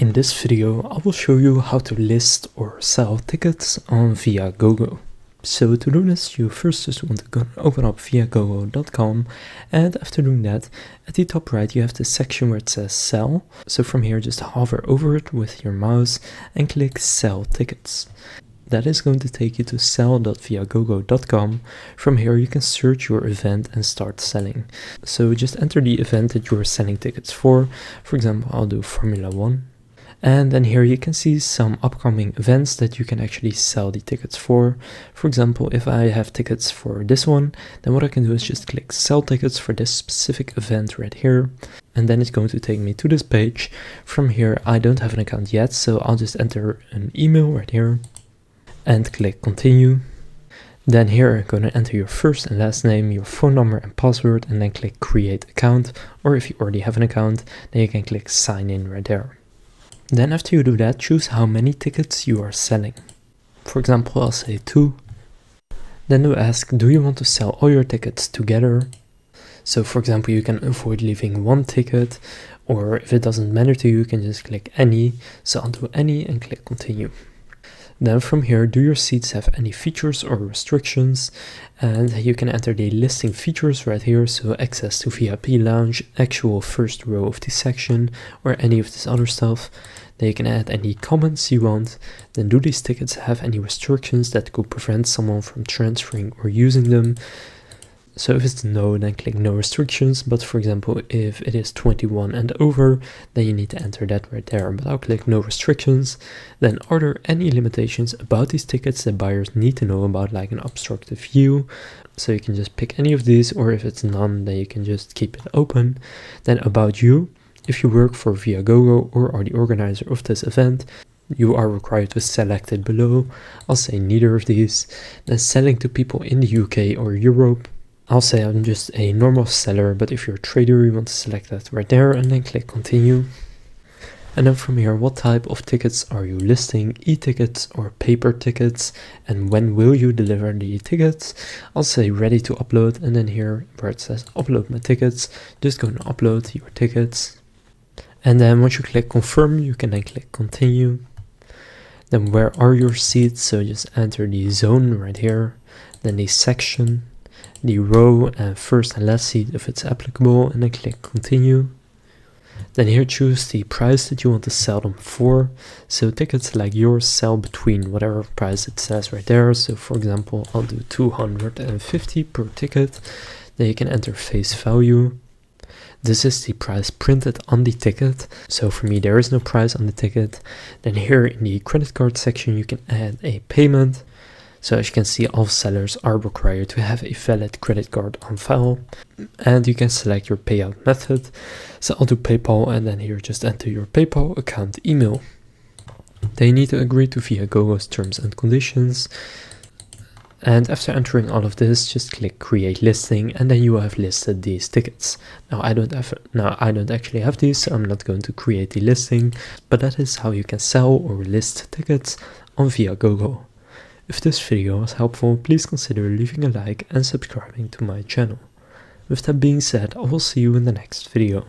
In this video, I will show you how to list or sell tickets on Viagogo. So to do this, you first just want to open up Viagogo.com, and after doing that, at the top right you have the section where it says sell. So from here just hover over it with your mouse and click sell tickets. That is going to take you to sell.viagogo.com. From here you can search your event and start selling. So just enter the event that you are selling tickets for. For example, I'll do Formula 1. And then here you can see some upcoming events that you can actually sell the tickets for. For example, if I have tickets for this one, then what I can do is just click sell tickets for this specific event right here. And then it's going to take me to this page. From here, I don't have an account yet, so I'll just enter an email right here and click continue. Then here I'm going to enter your first and last name, your phone number and password, and then click create account. Or if you already have an account, then you can click sign in right there. Then after you do that, choose how many tickets you are selling. For example, I'll say 2. Then you ask, do you want to sell all your tickets together? So for example, you can avoid leaving one ticket, or if it doesn't matter to you, you can just click any. So I'll do any and click continue. Then from here, do your seats have any features or restrictions? And you can enter the listing features right here, so access to VIP lounge, actual first row of the section, or any of this other stuff. Then you can add any comments you want. Then do these tickets have any restrictions that could prevent someone from transferring or using them? So if it's no, then click no restrictions, but for example, if it is 21 and over, then you need to enter that right there, but I'll click no restrictions. Then are there any limitations about these tickets that buyers need to know about, like an obstructive view? So you can just pick any of these, or if it's none, then you can just keep it open. Then about you, if you work for Viagogo or are the organizer of this event, you are required to select it below. I'll say neither of these. Then selling to people in the UK or Europe, I'll say I'm just a normal seller, but if you're a trader, you want to select that right there and then click continue. And then from here, what type of tickets are you listing? E-tickets or paper tickets? And when will you deliver the tickets? I'll say ready to upload, and then here where it says upload my tickets, just go and upload your tickets. And then once you click confirm, you can then click continue. Then where are your seats? So just enter the zone right here, then the section, the row and first and last seat if it's applicable, and then click continue. Then here choose the price that you want to sell them for. So tickets like yours sell between whatever price it says right there. So for example, I'll do 250 per ticket. Then you can enter face value. This is the price printed on the ticket. So for me, there is no price on the ticket. Then here in the credit card section, you can add a payment. So as you can see, all sellers are required to have a valid credit card on file. And you can select your payout method. So I'll do PayPal, and then here just enter your PayPal account email. Then you need to agree to Viagogo's terms and conditions. And after entering all of this, just click create listing, and then you will have listed these tickets. Now I don't actually have these, so I'm not going to create the listing, but that is how you can sell or list tickets on Viagogo. If this video was helpful, please consider leaving a like and subscribing to my channel. With that being said, I will see you in the next video.